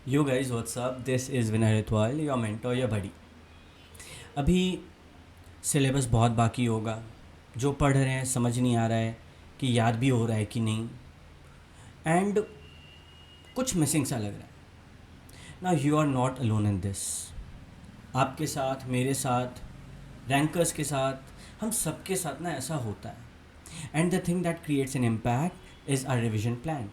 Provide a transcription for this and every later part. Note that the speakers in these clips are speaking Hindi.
Yo guys what's up, this is Vinay Ritwal, your mentor, your buddy. अभी सिलेबस बहुत बाकी होगा। जो पढ़ रहे हैं समझ नहीं आ रहा है कि याद भी हो रहा है कि नहीं, एंड कुछ मिसिंग सा लग रहा है ना। You are not alone in this. आपके साथ, मेरे साथ, रैंकर्स के साथ, हम सबके साथ ना ऐसा होता है। And the thing that creates an impact is our revision plan.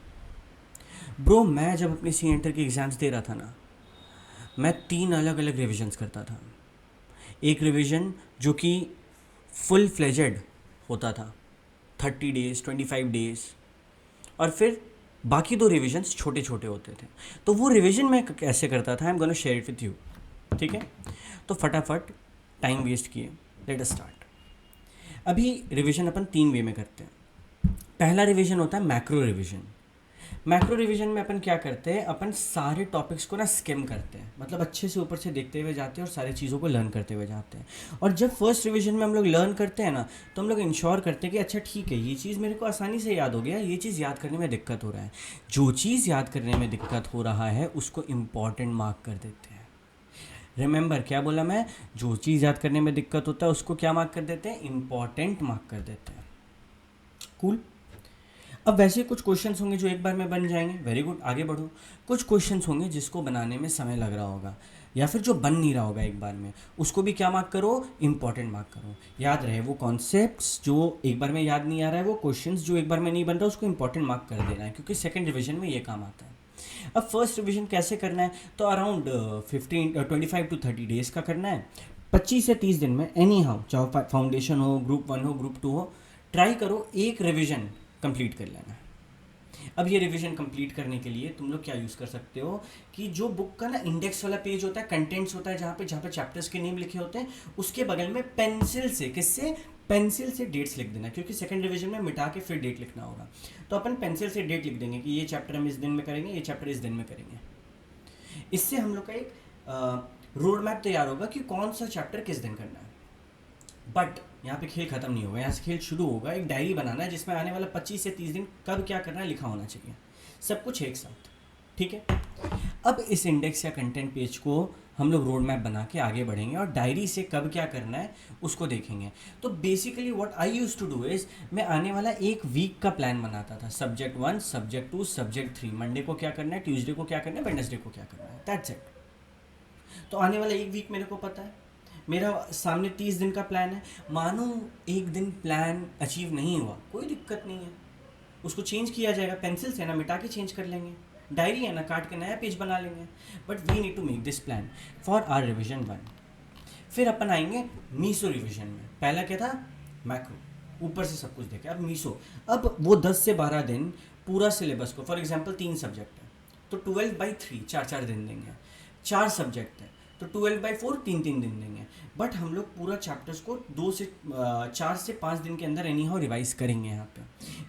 Bro, मैं जब अपनी सी एंटर के एग्ज़ाम्स दे रहा था ना, मैं 3 अलग अलग रिविजन्स करता था। एक रिवीजन जो कि फुल फ्लेजेड होता था, 30 डेज़, 25 डेज़, और फिर बाकी 2 रिविजन्स छोटे छोटे होते थे। तो वो रिवीजन मैं कैसे करता था, I am gonna share it with you. ठीक है, तो फटाफट टाइम वेस्ट किए, लेट अस स्टार्ट। अभी रिवीजन अपन 3 वे में करते हैं। पहला रिवीजन होता है मैक्रो रिवीजन। मैक्रो रिवीजन में अपन क्या करते हैं, अपन सारे टॉपिक्स को ना स्किम करते हैं, मतलब अच्छे से ऊपर से देखते हुए जाते हैं और सारी चीज़ों को लर्न करते हुए जाते हैं। और जब फर्स्ट रिवीजन में हम लोग लर्न करते हैं ना, तो हम लोग इंश्योर करते हैं कि अच्छा ठीक है, ये चीज़ मेरे को आसानी से याद हो गया, ये चीज़ याद करने में दिक्कत हो रहा है। जो चीज़ याद करने में दिक्कत हो रहा है उसको इम्पॉर्टेंट मार्क कर देते हैं। रिमेंबर, क्या बोला मैं? जो चीज़ याद करने में दिक्कत होता है उसको क्या मार्क कर देते हैं? इम्पॉर्टेंट मार्क कर देते हैं। कूल। अब वैसे कुछ क्वेश्चंस होंगे जो एक बार में बन जाएंगे, वेरी गुड, आगे बढ़ो। कुछ क्वेश्चंस होंगे जिसको बनाने में समय लग रहा होगा, या फिर जो बन नहीं रहा होगा एक बार में, उसको भी क्या मार्क करो? इंपॉर्टेंट मार्क करो। याद रहे, वो कॉन्सेप्ट्स जो एक बार में याद नहीं आ रहा है, वो क्वेश्चंस जो एक बार में नहीं बन रहा, उसको इंपॉर्टेंट मार्क कर देना है, क्योंकि सेकंड रिवीजन में ये काम आता है। अब फर्स्ट रिवीजन कैसे करना है? तो अराउंड 25 to 30 डेज़ का करना है। 25 से 30 दिन में एनी हाउ, चाहे फाउंडेशन हो, ग्रुप 1 हो, ग्रुप 2 हो, ट्राई करो एक रिवीजन कंप्लीट कर लेना। अब ये रिवीजन कंप्लीट करने के लिए तुम लोग क्या यूज़ कर सकते हो कि जो बुक का ना इंडेक्स वाला पेज होता है, कंटेंट्स होता है, जहाँ पे चैप्टर्स के नेम लिखे होते हैं, उसके बगल में पेंसिल से, किससे? पेंसिल से डेट्स लिख देना, क्योंकि सेकंड रिवीजन में मिटा के फिर डेट लिखना होगा। तो अपन पेंसिल से डेट लिख देंगे कि ये चैप्टर हम इस दिन में करेंगे, ये चैप्टर इस दिन में करेंगे। इससे हम लोग का एक रोड मैप तैयार होगा कि कौन सा चैप्टर किस दिन करना है। बट यहाँ पे खेल खत्म नहीं होगा, यहाँ से खेल शुरू होगा। एक डायरी बनाना है जिसमें आने वाला 25 से 30 दिन कब क्या करना है लिखा होना चाहिए, सब कुछ एक साथ। ठीक है। अब इस इंडेक्स या कंटेंट पेज को हम लोग रोड मैप बना के आगे बढ़ेंगे और डायरी से कब क्या करना है उसको देखेंगे। तो basically what I used to do is, मैं आने वाला एक वीक का प्लान बनाता था। सब्जेक्ट 1, सब्जेक्ट 2, सब्जेक्ट 3, मंडे को क्या करना है, ट्यूसडे को क्या करना है, वेडनेसडे को क्या करना है, दैट्स इट। तो आने वाला एक वीक मेरे को पता है, मेरा सामने 30 दिन का प्लान है। मानो एक दिन प्लान अचीव नहीं हुआ, कोई दिक्कत नहीं है, उसको चेंज किया जाएगा। पेंसिल से ना मिटा के चेंज कर लेंगे, डायरी है ना, काट के नया पेज बना लेंगे। But we need to make this plan for our revision 1। फिर अपन आएंगे मीसो रिविजन में। पहला क्या था? मैक्रो, ऊपर से सब कुछ देखे। अब मीसो, अब वो 10 से 12 दिन पूरा सिलेबस को, फॉर एग्जाम्पल 3 सब्जेक्ट है तो 12/3, 4 4 दिन देंगे। 4 सब्जेक्ट है तो 12/4, 3 3 दिन देंगे। बट हम लोग पूरा चैप्टर्स को 4 से 5 दिन के अंदर एनी हाउ रिवाइज करेंगे।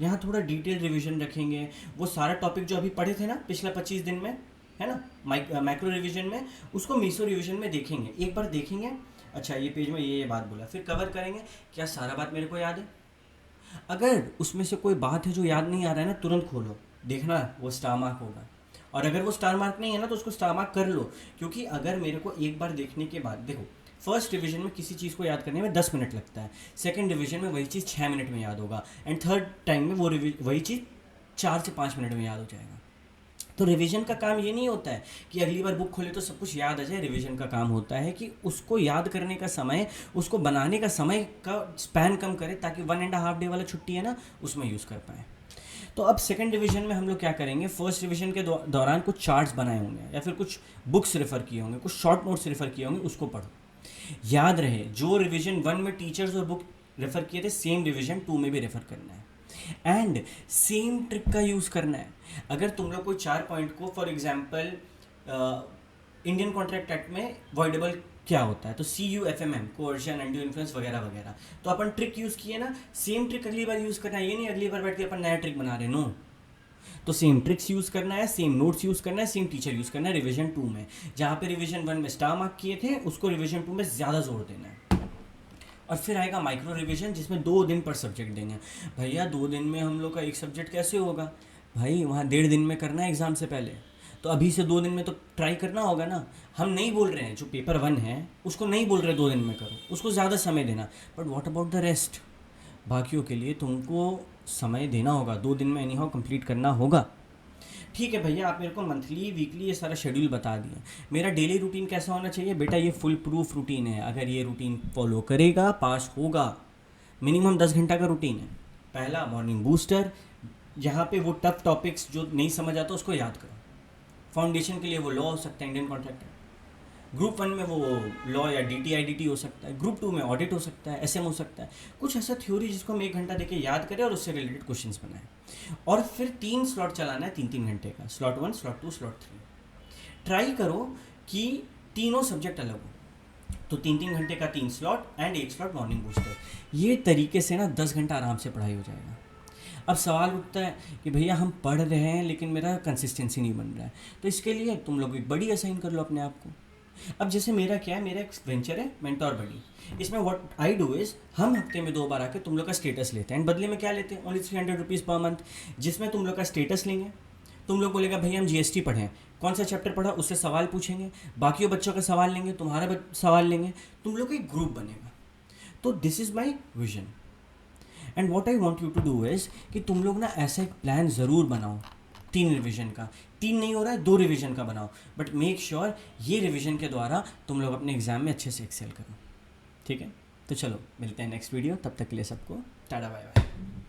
यहाँ थोड़ा डिटेल रिवीजन रखेंगे। वो सारा टॉपिक जो अभी पढ़े थे ना पिछला 25 दिन में, है ना, मैक्रो रिवीजन में, उसको मीसो रिवीजन में देखेंगे। एक बार देखेंगे, अच्छा ये पेज में ये बात बोला, फिर कवर करेंगे, क्या सारा बात मेरे को याद है। अगर उसमें से कोई बात है जो याद नहीं आ रहा है ना, तुरंत खोलो, देखना वो स्टार मार्क होगा। और अगर वो स्टार मार्क नहीं है ना, तो उसको स्टार मार्क कर लो। क्योंकि अगर मेरे को एक बार देखने के बाद, देखो, फर्स्ट डिवीजन में किसी चीज़ को याद करने में 10 मिनट लगता है, सेकंड डिवीजन में वही चीज़ 6 मिनट में याद होगा, एंड थर्ड टाइम में वो वही चीज़ 4 से 5 मिनट में याद हो जाएगा। तो रिवीजन का काम ये नहीं होता है कि अगली बार बुक खोले तो सब कुछ याद आ जाए। रिवीजन का काम होता है कि उसको याद करने का समय, उसको बनाने का समय का स्पैन कम करे, ताकि 1.5 डे वाला छुट्टी है ना, उसमें यूज़ कर पाएँ। तो अब सेकंड रिवीजन में हम लोग क्या करेंगे, फर्स्ट रिवीजन के दौरान कुछ चार्ट्स बनाए होंगे, या फिर कुछ बुक्स रेफ़र किए होंगे, कुछ शॉर्ट नोट्स रेफ़र किए होंगे, उसको पढ़ो। याद रहे, जो रिवीजन 1 में टीचर्स और बुक रेफ़र किए थे, सेम रिवीजन 2 में भी रेफ़र करना है। एंड सेम ट्रिक का यूज़ करना है। अगर तुम लोग कोई 4 पॉइंट को, for example Indian contract act में वॉइडेबल क्या होता है, तो CUFMM, कोर्शन, अनड्यू इन्फ्लुएंस वगैरह वगैरह, तो अपन ट्रिक यूज़ किए ना, सेम ट्रिक अगली बार यूज़ करना है। ये नहीं अगली बार बैठ के अपन नया ट्रिक बना रहे, नो। तो सेम ट्रिक्स यूज़ करना है, सेम नोट्स यूज़ करना है, सेम टीचर यूज़ करना है रिवीजन 2 में। जहाँ पे रिवीजन 1 में स्टार मार्क किए थे, उसको रिवीजन 2 में ज़्यादा जोर देना है। और फिर आएगा माइक्रो रिवीजन, जिसमें 2 दिन पर सब्जेक्ट देंगे। भैया 2 दिन में हम लोग का एक सब्जेक्ट कैसे होगा भाई, वहाँ 1.5 दिन में करना है एग्ज़ाम से पहले। तो अभी से 2 दिन में तो ट्राई करना होगा ना। हम नहीं बोल रहे हैं जो पेपर 1 है उसको नहीं बोल रहे 2 दिन में करो, उसको ज़्यादा समय देना, but what about the rest, बाकियों के लिए तुमको समय देना होगा, 2 दिन में एनी हाउ कंप्लीट करना होगा। ठीक है भैया, आप मेरे को मंथली वीकली ये सारा शेड्यूल बता दिए, मेरा डेली रूटीन कैसा होना चाहिए बेटा, ये फुल प्रूफ रूटीन है, अगर ये रूटीन फॉलो करेगा पास होगा। मिनिमम 10 घंटा का रूटीन है। पहला मॉर्निंग बूस्टर, जहाँ पे वो टफ टॉपिक्स जो नहीं समझ आता उसको याद करो। फाउंडेशन के लिए वो लॉ हो सकता है, इंडियन कॉन्ट्रैक्ट, ग्रुप 1 में वो लॉ या DTIDT हो सकता है, ग्रुप 2 में ऑडिट हो सकता है, SM हो सकता है, कुछ ऐसा थ्योरी जिसको हम 1 घंटा देके याद करें और उससे रिलेटेड क्वेश्चंस बनाएं। और फिर 3 स्लॉट चलाना है, 3-3 घंटे का, स्लॉट 1, स्लॉट 2, स्लॉट 3। ट्राई करो कि तीनों सब्जेक्ट अलग हो, तो 3-3 घंटे का 3 slot and 1 slot morning booster. ये तरीके से ना 10 घंटा आराम से पढ़ाई हो जाएगा। अब सवाल उठता है कि भैया हम पढ़ रहे हैं लेकिन मेरा कंसिस्टेंसी नहीं बन रहा है, तो इसके लिए तुम लोग एक बड़ी असाइन कर लो अपने आप को। अब जैसे मेरा क्या है, मेरा एक वेंचर है मेंटोर बडी, इसमें व्हाट आई डू इज़ हम हफ्ते में 2 बार आके तुम लोग का स्टेटस लेते हैं, एंड बदले में क्या लेते हैं, ओनली 300 रुपीज़ पर मंथ, जिसमें तुम लोग का स्टेटस लेंगे। तुम लोग बोलेगा भैया हम GST पढ़ें, कौन सा चैप्टर पढ़ा उससे सवाल पूछेंगे, बाकी बच्चों का सवाल लेंगे, तुम्हारा सवाल लेंगे, तुम लोग का एक ग्रुप बनेगा। तो this is my vision and what I want you to do is कि तुम लोग ना ऐसा एक प्लान ज़रूर बनाओ, 3 रिवीजन का, 3 नहीं हो रहा है 2 रिवीजन का बनाओ, बट मेक श्योर ये रिवीजन के द्वारा तुम लोग अपने एग्ज़ाम में अच्छे से एक्सेल करो। ठीक है, तो चलो मिलते हैं नेक्स्ट वीडियो, तब तक के लिए सबको टाटा बाय बाय।